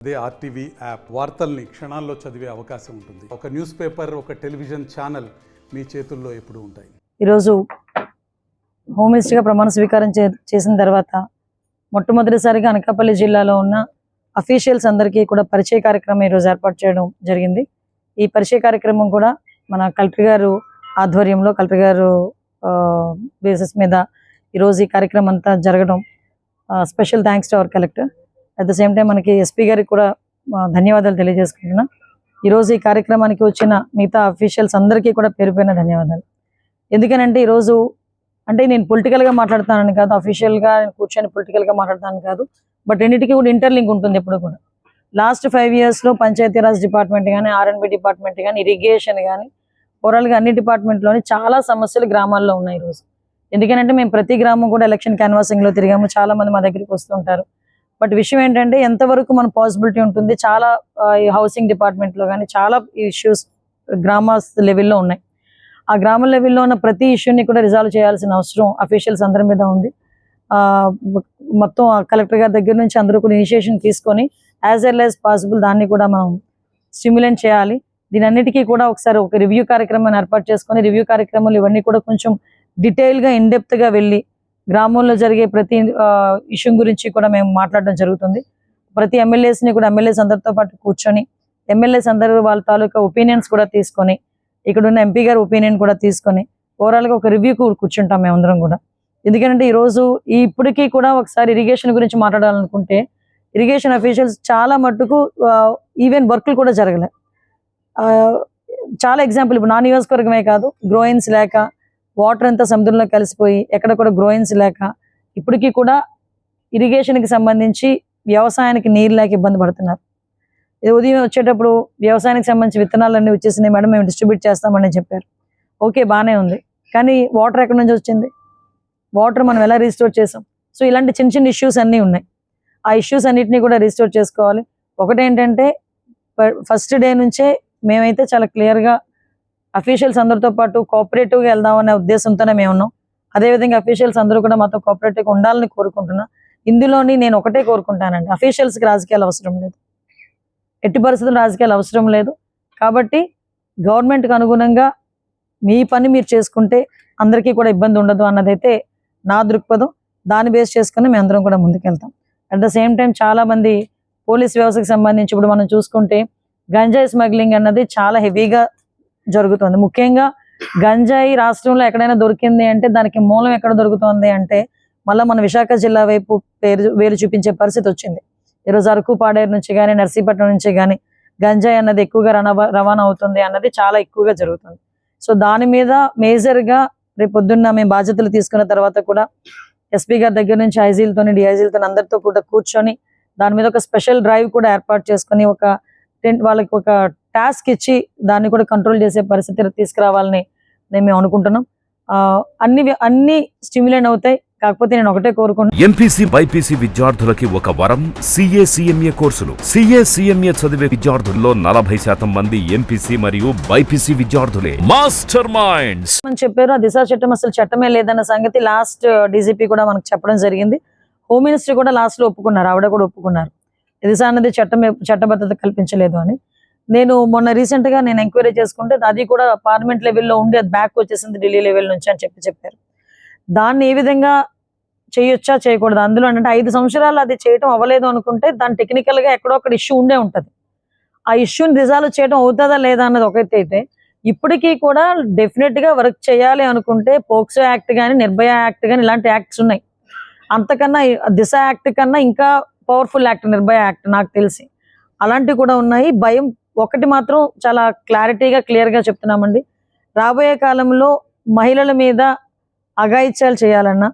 అదే RTV app వార్తల్ని క్షణాల్లో చదివే అవకాశం ఉంటుంది. ఒక న్యూస్ పేపర్, ఒక టెలివిజన్ ఛానల్ మీ చేతుల్లో ఎప్పుడూ ఉంటాయి. ఈరోజు హోమ్ మినిస్టర్గా ప్రమాణ స్వీకారం చేసిన తర్వాత మొట్టమొదటిసారిగా అనకాపల్లి జిల్లాలో ఉన్న అఫీషియల్స్ అందరికీ కూడా పరిచయ కార్యక్రమం ఈరోజు ఏర్పాటు చేయడం జరిగింది. ఈ పరిచయ కార్యక్రమం కూడా మన కలెక్టర్ గారు ఆధ్వర్యంలో, కలెక్టర్ గారు బేసిస్ మీద ఈరోజు ఈ కార్యక్రమం అంతా జరగడం special thanks to our collector. At the same time మనకి ఎస్పీ గారికి కూడా ధన్యవాదాలు తెలియజేసుకుంటున్నా. ఈరోజు ఈ కార్యక్రమానికి వచ్చిన మిగతా అఫీషియల్స్ అందరికీ కూడా పేరు పేరున ధన్యవాదాలు. ఎందుకనంటే ఈరోజు అంటే నేను పొలిటికల్గా మాట్లాడుతానని కాదు, అఫీషియల్గా కూర్చొని పొలిటికల్గా మాట్లాడతాను కాదు, బట్ రెండింటికి కూడా ఇంటర్లింక్ ఉంటుంది ఎప్పుడు కూడా. లాస్ట్ 5 yearsలో పంచాయతీరాజ్ డిపార్ట్మెంట్ కానీ, R&B డిపార్ట్మెంట్ కానీ, ఇరిగేషన్ కానీ, ఓవరాల్గా అన్ని డిపార్ట్మెంట్లోని చాలా సమస్యలు గ్రామాల్లో ఉన్నాయి ఈరోజు. ఎందుకంటే మేము ప్రతి గ్రామం కూడా ఎలక్షన్ క్యాన్వాసింగ్లో తిరిగాము, చాలా మంది మా దగ్గరికి వస్తుంటారు. బట్ విషయం ఏంటంటే ఎంతవరకు మన పాసిబిలిటీ ఉంటుంది, చాలా ఈ హౌసింగ్ డిపార్ట్మెంట్లో కానీ చాలా ఇష్యూస్ గ్రామ లెవెల్లో ఉన్నాయి. ఆ గ్రామ లెవెల్లో ఉన్న ప్రతి ఇష్యూని కూడా రిజాల్వ్ చేయాల్సిన అవసరం అఫీషియల్స్ అందరి మీద ఉంది. మొత్తం కలెక్టర్ గారి దగ్గర నుంచి అందరూ కూడా ఇనిషియేషన్ తీసుకొని యాజ్ ఎర్లీ యాజ్ పాసిబుల్ దాన్ని కూడా మనం స్టిమ్యులేట్ చేయాలి. దీని అన్నిటికీ కూడా ఒకసారి ఒక రివ్యూ కార్యక్రమాన్ని ఏర్పాటు చేసుకొని రివ్యూ కార్యక్రమాలు ఇవన్నీ కూడా కొంచెం డీటెయిల్గా ఇన్డెప్త్గా వెళ్ళి గ్రామంలో జరిగే ప్రతి ఇష్యూ గురించి కూడా మేము మాట్లాడడం జరుగుతుంది. ప్రతి ఎమ్మెల్యేస్ని కూడా ఎమ్మెల్యేస్ అందరితో పాటు కూర్చొని ఎమ్మెల్యేస్ అందరూ వాళ్ళ తాలూకా ఒపీనియన్స్ కూడా తీసుకొని, ఇక్కడ ఉన్న ఎంపీ గారి ఒపీనియన్ కూడా తీసుకొని ఓవరాల్గా ఒక రివ్యూ కూర్చుంటాం మేమందరం కూడా. ఎందుకంటే ఈరోజు ఇప్పటికీ కూడా ఒకసారి ఇరిగేషన్ గురించి మాట్లాడాలనుకుంటే ఇరిగేషన్ అఫీషియల్స్ చాలా మట్టుకు ఈవెన్ వర్క్లు కూడా జరగలే. చాలా ఎగ్జాంపుల్ ఇప్పుడు నా నియోజకవర్గమే కాదు, గ్రోయిన్స్ లేక వాటర్ అంతా సముద్రంలో కలిసిపోయి ఎక్కడ కూడా గ్రోయిన్స్ లేక ఇప్పటికీ కూడా ఇరిగేషన్కి సంబంధించి వ్యవసాయానికి నీరు లేక ఇబ్బంది పడుతున్నారు. ఇది ఉదయం వచ్చేటప్పుడు వ్యవసాయానికి సంబంధించి విత్తనాలన్నీ వచ్చేసినాయి మేడం, మేము డిస్ట్రిబ్యూట్ చేస్తామని చెప్పారు. ఓకే, బాగానే ఉంది, కానీ వాటర్ ఎక్కడి నుంచి వచ్చింది, వాటర్ మనం ఎలా రీస్టోర్ చేసాం? సో ఇలాంటి చిన్న చిన్న ఇష్యూస్ అన్నీ ఉన్నాయి. ఆ ఇష్యూస్ అన్నిటినీ కూడా రీస్టోర్ చేసుకోవాలి. ఒకటేంటంటే ఫస్ట్ డే నుంచే మేమైతే చాలా క్లియర్గా అఫీషియల్స్ అందరితో పాటు కోఆపరేటివ్గా వెళ్దామనే ఉద్దేశంతోనే మేము ఉన్నాం. అదేవిధంగా అఫీషియల్స్ అందరూ కూడా మాతో కోఆపరేటివ్గా ఉండాలని కోరుకుంటున్నా. ఇందులోని నేను ఒకటే కోరుకుంటానండి, అఫీషియల్స్కి రాజకీయాలు అవసరం లేదు, ఎట్టి పరిస్థితులు రాజకీయాలు అవసరం లేదు. కాబట్టి గవర్నమెంట్కి అనుగుణంగా మీ పని మీరు చేసుకుంటే అందరికీ కూడా ఇబ్బంది ఉండదు అన్నదైతే నా దృక్పథం. దాన్ని బేస్ చేసుకుని మేము అందరం కూడా ముందుకెళ్తాం. అట్ ద సేమ్ టైం చాలామంది పోలీస్ వ్యవస్థకు సంబంధించి ఇప్పుడు మనం చూసుకుంటే గంజాయి స్మగ్లింగ్ అన్నది చాలా హెవీగా జరుగుతుంది. ముఖ్యంగా గంజాయి రాష్ట్రంలో ఎక్కడైనా దొరికింది అంటే దానికి మూలం ఎక్కడ దొరుకుతుంది అంటే మళ్ళీ మన విశాఖ జిల్లా వైపు వేలు చూపించే పరిస్థితి వచ్చింది. ఈరోజు అరకు పాడేరు నుంచి కానీ, నర్సీపట్నం నుంచి కానీ గంజాయి అన్నది ఎక్కువగా రవాణా అవుతుంది అన్నది చాలా ఎక్కువగా జరుగుతుంది. సో దాని మీద మేజర్గా రేపు పొద్దున్న మేము బాధ్యతలు తీసుకున్న తర్వాత కూడా ఎస్పీ గారి దగ్గర నుంచి ఐజీలతో, డిఐజీలతో అందరితో కూడా కూర్చొని దాని మీద ఒక స్పెషల్ డ్రైవ్ కూడా ఏర్పాటు చేసుకొని వాళ్ళకి ఒక టాస్క్ ఇచ్చి దాన్ని కూడా కంట్రోల్ చేసే పరిస్థితి తీసుకురావాలని మేము అనుకుంటున్నాం. అన్ని స్టిమ్యులేట్ అవుతాయి. కాకపోతే నేను ఒకటే కోరుకుంటున్నాను, ఎంపీసీ బైపీసీ విద్యార్థులకి ఒక వరం CA కోర్సులు. CA చదివే విద్యార్థుల్లో 40% మంది ఎంపీసీ మరియు బైపీసీ విద్యార్థులే. మాస్టర్ మైండ్స్ అని చెప్పారు. ఆ దిశ చట్టం అసలు చట్టమే లేదన్న సంగతి లాస్ట్ డీజీపీ కూడా మనకు చెప్పడం జరిగింది. హోమ్ మినిస్టర్ కూడా లాస్ట్ లో ఒప్పుకున్నారు, ఆవిడ కూడా ఒప్పుకున్నారు దిశ అన్నది చట్టబద్ధత కల్పించలేదు అని. నేను మొన్న రీసెంట్ గా నేను ఎంక్వైరీ చేసుకుంటే అది కూడా పార్లమెంట్ లెవెల్లో ఉండి అది బ్యాక్ వచ్చేసింది ఢిల్లీ లెవెల్ నుంచి అని చెప్పారు. దాన్ని ఏ విధంగా చేయొచ్చా చేయకూడదు, అందులో అంటే 5 సంవత్సరాలు అది చేయటం అవ్వలేదు అనుకుంటే దాని టెక్నికల్ గా ఎక్కడో ఒకటి ఇష్యూ ఉండే ఉంటుంది. ఆ ఇష్యూని రిజాల్వ్ చేయడం అవుతుందా లేదా అన్నది ఒకటైతే ఇప్పటికీ కూడా డెఫినెట్ గా వర్క్ చేయాలి అనుకుంటే పోక్సో యాక్ట్ కానీ, నిర్భయ యాక్ట్ కానీ ఇలాంటి యాక్ట్స్ ఉన్నాయి. అంతకన్నా దిశ యాక్ట్ కన్నా ఇంకా పవర్ఫుల్ యాక్ట్ నిర్భయ యాక్ట్ నాకు తెలిసి అలాంటివి కూడా ఉన్నాయి. భయం ఒకటి మాత్రం చాలా క్లారిటీగా క్లియర్గా చెప్తున్నామండి, రాబోయే కాలంలో మహిళల మీద అఘాయిత్యాలు చేయాలన్నా,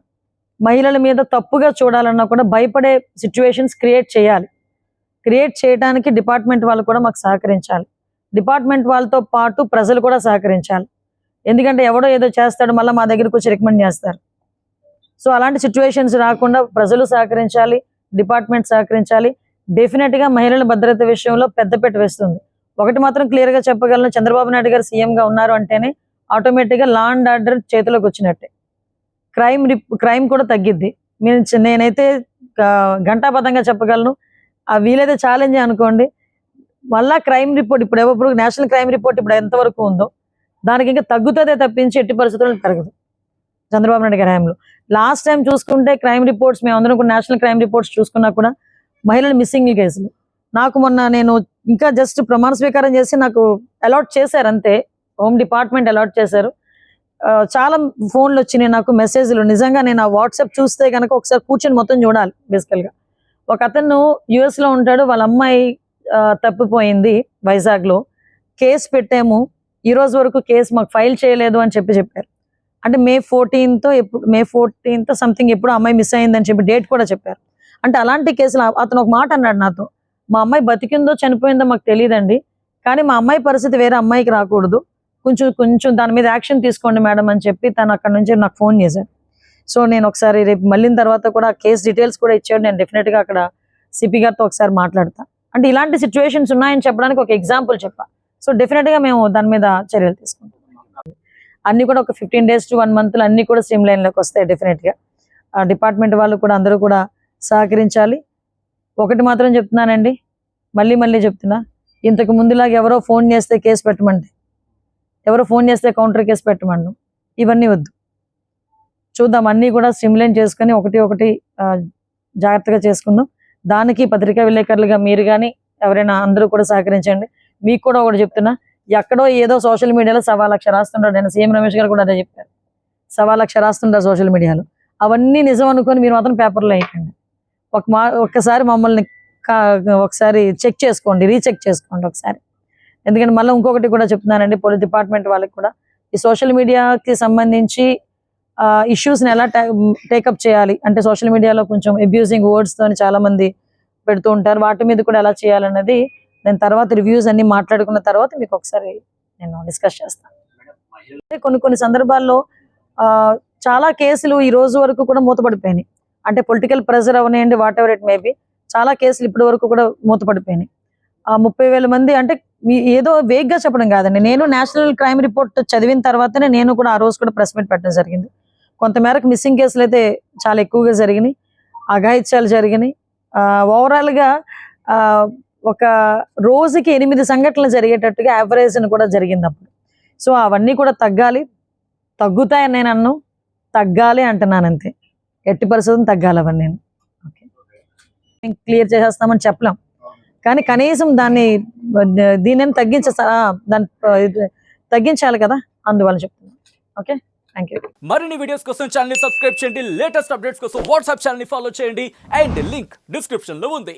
మహిళల మీద తప్పుగా చూడాలన్నా కూడా భయపడే సిచ్యువేషన్స్ క్రియేట్ చేయడానికి డిపార్ట్మెంట్ వాళ్ళు కూడా మాకు సహకరించాలి. డిపార్ట్మెంట్ వాళ్ళతో పాటు ప్రజలు కూడా సహకరించాలి. ఎందుకంటే ఎవడో ఏదో చేస్తాడు మళ్ళీ మా దగ్గరకు వచ్చి రికమెండ్ చేస్తారు. సో అలాంటి సిచ్యువేషన్స్ రాకుండా ప్రజలు సహకరించాలి, డిపార్ట్మెంట్ సహకరించాలి. డెఫినెట్గా మహిళల భద్రత విషయంలో పెద్దపీట వేస్తుంది. ఒకటి మాత్రం క్లియర్గా చెప్పగలను, చంద్రబాబు నాయుడు గారు సీఎంగా ఉన్నారు అంటేనే ఆటోమేటిక్గా లా అండ్ ఆర్డర్ చేతిలోకి వచ్చినట్టే, క్రైమ్ కూడా తగ్గిద్ది. నేనైతే ఘంటాబద్ధంగా చెప్పగలను, వీలైతే ఛాలెంజ్ అనుకోండి, మళ్ళా క్రైమ్ రిపోర్ట్ ఇప్పుడు నేషనల్ క్రైమ్ రిపోర్ట్ ఇప్పుడు ఎంతవరకు ఉందో దానికి ఇంకా తగ్గుతుందే తప్పించి ఎట్టి పరిస్థితుల్లో పెరగదు చంద్రబాబు నాయుడు గారి హయాంలో. లాస్ట్ టైం చూసుకుంటే క్రైమ్ రిపోర్ట్స్ మేము అందరం కూడా నేషనల్ క్రైమ్ రిపోర్ట్స్ చూసుకున్నా కూడా మహిళల మిస్సింగ్ కేసులు నాకు మొన్న నేను ఇంకా జస్ట్ ప్రమాణ స్వీకారం చేసి నాకు అలాట్ చేశారు అంతే, హోమ్ డిపార్ట్మెంట్ అలాట్ చేశారు. చాలా ఫోన్లు వచ్చినాయి నాకు, మెసేజ్లు. నిజంగా నేను ఆ వాట్సాప్ చూస్తే కనుక ఒకసారి కూర్చొని మొత్తం చూడాలి. బేసికల్గా ఒక అతను US లో ఉంటాడు, వాళ్ళ అమ్మాయి తప్పిపోయింది వైజాగ్లో, కేసు పెట్టాము, ఈ రోజు వరకు కేసు మాకు ఫైల్ చేయలేదు అని చెప్పారు. అంటే May 14th సంథింగ్ ఎప్పుడు అమ్మాయి మిస్ అయిందని చెప్పి డేట్ కూడా చెప్పారు. అంటే అలాంటి కేసులు అతను ఒక మాట అన్నాడు నాతో, మా అమ్మాయి బతికిందో చనిపోయిందో మాకు తెలియదండి, కానీ మా అమ్మాయి పరిస్థితి వేరే అమ్మాయికి రాకూడదు, కొంచెం దాని మీద యాక్షన్ తీసుకోండి మేడం అని చెప్పి తను అక్కడ నుంచి నాకు ఫోన్ చేశాడు. సో నేను ఒకసారి రేపు మళ్ళీ తర్వాత కూడా కేసు డీటెయిల్స్ కూడా ఇచ్చాడు, నేను డెఫినెట్గా అక్కడ సిపి గారితో ఒకసారి మాట్లాడతా. అంటే ఇలాంటి సిచ్యువేషన్స్ ఉన్నాయని చెప్పడానికి ఒక ఎగ్జాంపుల్ చెప్పా. సో డెఫినెట్గా మేము దాని మీద చర్యలు తీసుకుంటాం. అన్ని కూడా ఒక 15 days to 1 month అన్ని కూడా స్ట్రీమ్ లైన్లోకి వస్తాయి. డెఫినెట్గా డిపార్ట్మెంట్ వాళ్ళు కూడా అందరూ కూడా సహకరించాలి. ఒకటి మాత్రం చెప్తున్నానండి, మళ్ళీ చెప్తున్నా, ఇంతకు ముందులాగా ఎవరో ఫోన్ చేస్తే కేసు పెట్టమంటే, ఎవరో ఫోన్ చేస్తే కౌంటర్ కేసు పెట్టమను, ఇవన్నీ వద్దు. చూద్దాం, అన్నీ కూడా స్ట్రీమ్లైన్ చేసుకొని ఒకటి జాగ్రత్తగా చేసుకుందాం. దానికి పత్రికా విలేకరులుగా మీరు కానీ ఎవరైనా అందరూ కూడా సహకరించండి. మీకు కూడా ఒకటి చెప్తున్నా, ఎక్కడో ఏదో సోషల్ మీడియాలో 1,00,000 రాస్తుంటారు. నేను సీఎం రమేష్ గారు కూడా అదే చెప్పారు, 1,00,000 రాస్తుంటారు సోషల్ మీడియాలో. అవన్నీ నిజం అనుకొని మీరు మాత్రం పేపర్లో వేయకండి. ఒక్కసారి మమ్మల్ని ఒకసారి చెక్ చేసుకోండి, రీచెక్ చేసుకోండి ఒకసారి. ఎందుకంటే మళ్ళీ ఇంకొకటి కూడా చెప్తున్నానండి, పోలీస్ డిపార్ట్మెంట్ వాళ్ళకి కూడా ఈ సోషల్ మీడియాకి సంబంధించి ఇష్యూస్ని ఎలా టేకప్ చేయాలి అంటే, సోషల్ మీడియాలో కొంచెం అబ్యూజింగ్ వర్డ్స్తో చాలా మంది పెడుతూ ఉంటారు, వాటి మీద కూడా ఎలా చేయాలన్నది నేను తర్వాత రివ్యూస్ అన్ని మాట్లాడుకున్న తర్వాత మీకు ఒకసారి నేను డిస్కస్ చేస్తాను. కొన్ని సందర్భాల్లో చాలా కేసులు ఈ రోజు వరకు కూడా మూతపడిపోయినాయి. అంటే పొలిటికల్ ప్రెజర్ అవనివ్వండి, వాట్ ఎవర్ ఇట్ మేబీ, చాలా కేసులు ఇప్పటి వరకు కూడా మూతపడిపోయినాయి. 30,000 మంది అంటే ఏదో వేగ్గా చెప్పడం కాదండి, నేను నేషనల్ క్రైమ్ రిపోర్ట్ చదివిన తర్వాతనే నేను కూడా ఆ రోజు కూడా ప్రెస్ మీట్ పెట్టడం జరిగింది. కొంతమేరకు మిస్సింగ్ కేసులు అయితే చాలా ఎక్కువగా జరిగినాయి, అఘాయిత్యాలు జరిగినాయి. ఓవరాల్గా ఒక రోజుకి 8 సంఘటనలు జరిగేటట్టుగా యావరేజ్ని కూడా జరిగింది అప్పుడు. సో అవన్నీ కూడా తగ్గుతాయని నేను అన్ను, తగ్గాలి అంటున్నాను అంతే. ఎట్టి పరిస్థితులు తగ్గాలి అవన్నీ. నేను ఓకే క్లియర్ చేసేస్తామని చెప్పలేం, కానీ కనీసం దీన్ని తగ్గించాలి కదా, అందువల్ల చెప్తున్నాను. Okay, thank you. మరిన్ని వీడియోస్ కోసం ఛానల్ ని సబ్స్క్రైబ్ చేయండి, లేటెస్ట్ అప్డేట్స్ కోసం వాట్సాప్ ఛానల్ ని ఫాలో చేయండి, అండ్ లింక్ డిస్క్రిప్షన్ లో ఉంది.